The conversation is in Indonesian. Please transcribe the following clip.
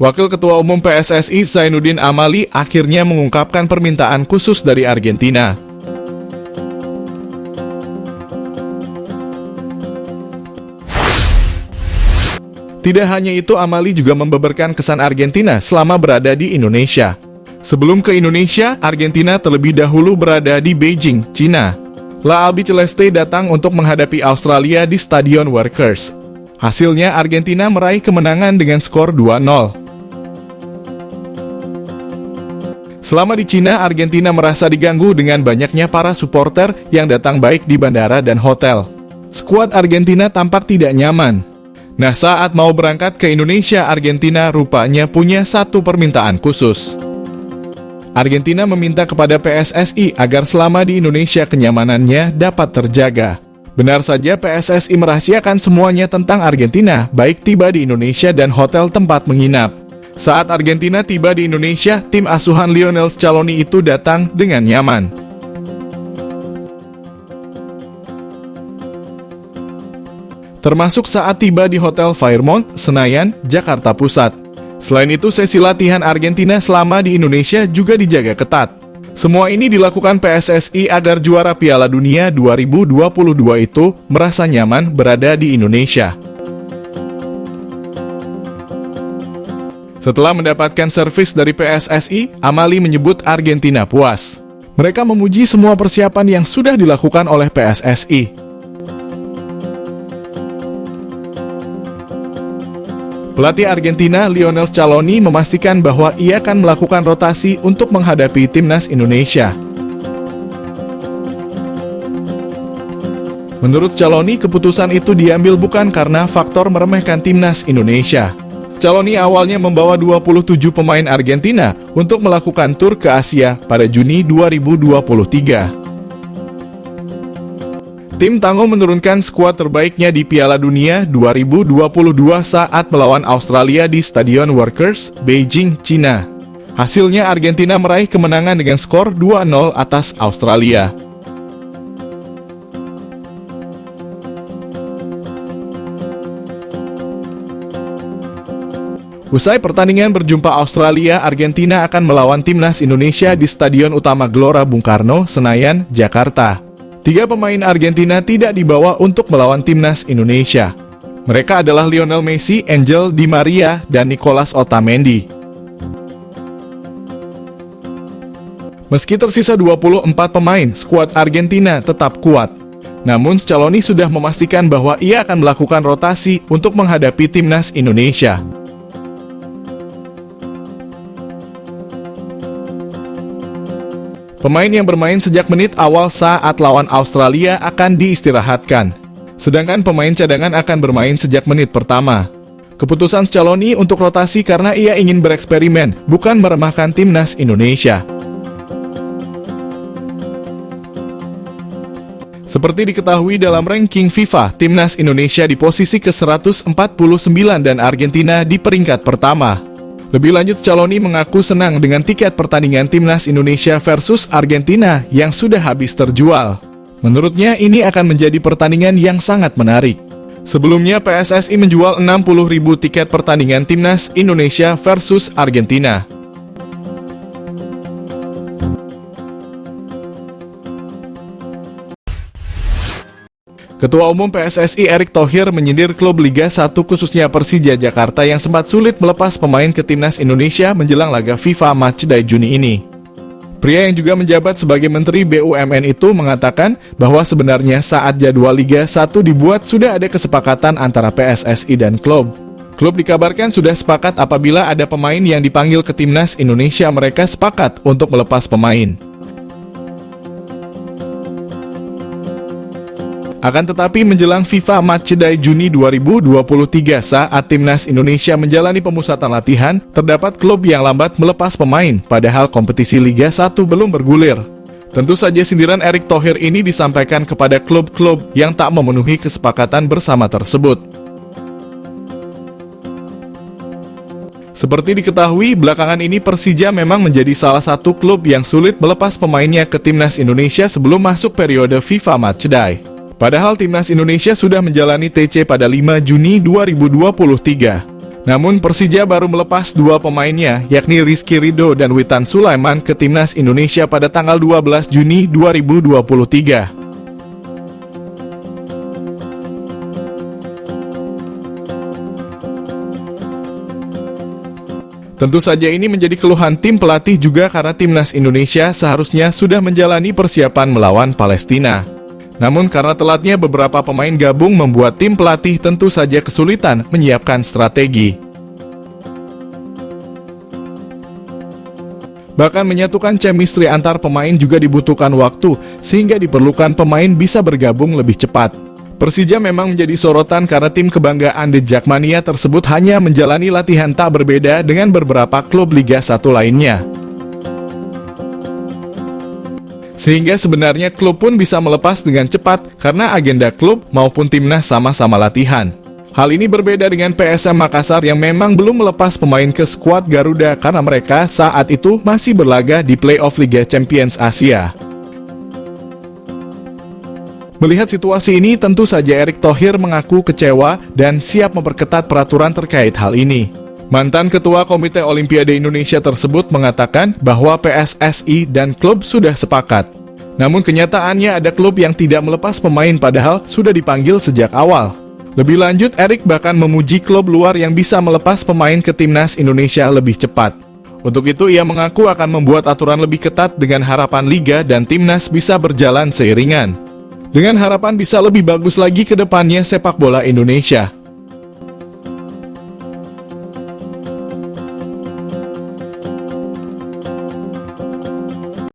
Wakil Ketua Umum PSSI Zainuddin Amali akhirnya mengungkapkan permintaan khusus dari Argentina. Tidak hanya itu, Amali juga membeberkan kesan Argentina selama berada di Indonesia. Sebelum ke Indonesia, Argentina terlebih dahulu berada di Beijing, Cina. La Albiceleste datang untuk menghadapi Australia di Stadion Workers. Hasilnya, Argentina meraih kemenangan dengan skor 2-0. Selama di Cina, Argentina merasa diganggu dengan banyaknya para supporter yang datang baik di bandara dan hotel. Skuad Argentina tampak tidak nyaman. Nah, saat mau berangkat ke Indonesia, Argentina rupanya punya satu permintaan khusus. Argentina meminta kepada PSSI agar selama di Indonesia kenyamanannya dapat terjaga. Benar saja, PSSI merahasiakan semuanya tentang Argentina, baik tiba di Indonesia dan hotel tempat menginap. Saat Argentina tiba di Indonesia, tim asuhan Lionel Scaloni itu datang dengan nyaman. Termasuk saat tiba di Hotel Fairmont, Senayan, Jakarta Pusat. Selain itu, sesi latihan Argentina selama di Indonesia juga dijaga ketat. Semua ini dilakukan PSSI agar juara Piala Dunia 2022 itu merasa nyaman berada di Indonesia. Setelah mendapatkan servis dari PSSI, Amali menyebut Argentina puas. Mereka memuji semua persiapan yang sudah dilakukan oleh PSSI. Pelatih Argentina Lionel Scaloni memastikan bahwa ia akan melakukan rotasi untuk menghadapi timnas Indonesia. Menurut Scaloni, keputusan itu diambil bukan karena faktor meremehkan timnas Indonesia. Scaloni awalnya membawa 27 pemain Argentina untuk melakukan tur ke Asia pada Juni 2023. Tim tangguh menurunkan skuad terbaiknya di Piala Dunia 2022 saat melawan Australia di Stadion Workers, Beijing, Cina. Hasilnya, Argentina meraih kemenangan dengan skor 2-0 atas Australia. Usai pertandingan berjumpa Australia, Argentina akan melawan timnas Indonesia di Stadion Utama Gelora Bung Karno, Senayan, Jakarta. 3 pemain Argentina tidak dibawa untuk melawan timnas Indonesia. Mereka adalah Lionel Messi, Angel Di Maria, dan Nicolas Otamendi. Meski tersisa 24 pemain, skuad Argentina tetap kuat. Namun, Scaloni sudah memastikan bahwa ia akan melakukan rotasi untuk menghadapi timnas Indonesia. Pemain yang bermain sejak menit awal saat lawan Australia akan diistirahatkan. Sedangkan pemain cadangan akan bermain sejak menit pertama. Keputusan Scaloni untuk rotasi karena ia ingin bereksperimen, bukan meremehkan timnas Indonesia. Seperti diketahui dalam ranking FIFA, timnas Indonesia di posisi ke-149 dan Argentina di peringkat pertama. Lebih lanjut, Scaloni mengaku senang dengan tiket pertandingan timnas Indonesia versus Argentina yang sudah habis terjual. Menurutnya, ini akan menjadi pertandingan yang sangat menarik. Sebelumnya, PSSI menjual 60.000 tiket pertandingan timnas Indonesia versus Argentina. Ketua Umum PSSI Erick Thohir menyindir klub Liga 1 khususnya Persija Jakarta yang sempat sulit melepas pemain ke timnas Indonesia menjelang laga FIFA Matchday Juni ini. Pria yang juga menjabat sebagai Menteri BUMN itu mengatakan bahwa sebenarnya saat jadwal Liga 1 dibuat sudah ada kesepakatan antara PSSI dan klub. Klub dikabarkan sudah sepakat apabila ada pemain yang dipanggil ke timnas Indonesia, mereka sepakat untuk melepas pemain. Akan tetapi menjelang FIFA Matchday Juni 2023 saat timnas Indonesia menjalani pemusatan latihan, terdapat klub yang lambat melepas pemain, padahal kompetisi Liga 1 belum bergulir. Tentu saja sindiran Erick Thohir ini disampaikan kepada klub-klub yang tak memenuhi kesepakatan bersama tersebut. Seperti diketahui, belakangan ini Persija memang menjadi salah satu klub yang sulit melepas pemainnya ke timnas Indonesia sebelum masuk periode FIFA Matchday. Padahal timnas Indonesia sudah menjalani TC pada 5 Juni 2023. Namun Persija baru melepas dua pemainnya, yakni Rizky Ridho dan Witan Sulaiman ke Timnas Indonesia pada tanggal 12 Juni 2023. Tentu saja ini menjadi keluhan tim pelatih juga karena Timnas Indonesia seharusnya sudah menjalani persiapan melawan Palestina. Namun karena telatnya beberapa pemain gabung membuat tim pelatih tentu saja kesulitan menyiapkan strategi. Bahkan menyatukan chemistry antar pemain juga dibutuhkan waktu, sehingga diperlukan pemain bisa bergabung lebih cepat. Persija memang menjadi sorotan karena tim kebanggaan The Jackmania tersebut hanya menjalani latihan tak berbeda dengan beberapa klub Liga 1 lainnya. Sehingga sebenarnya klub pun bisa melepas dengan cepat karena agenda klub maupun timnas sama-sama latihan. Hal ini berbeda dengan PSM Makassar yang memang belum melepas pemain ke skuad Garuda karena mereka saat itu masih berlaga di playoff Liga Champions Asia. Melihat situasi ini, tentu saja Erick Thohir mengaku kecewa dan siap memperketat peraturan terkait hal ini. Mantan Ketua Komite Olimpiade Indonesia tersebut mengatakan bahwa PSSI dan klub sudah sepakat. Namun kenyataannya ada klub yang tidak melepas pemain padahal sudah dipanggil sejak awal. Lebih lanjut, Erick bahkan memuji klub luar yang bisa melepas pemain ke Timnas Indonesia lebih cepat. Untuk itu, ia mengaku akan membuat aturan lebih ketat dengan harapan Liga dan Timnas bisa berjalan seiringan. Dengan harapan bisa lebih bagus lagi ke depannya sepak bola Indonesia.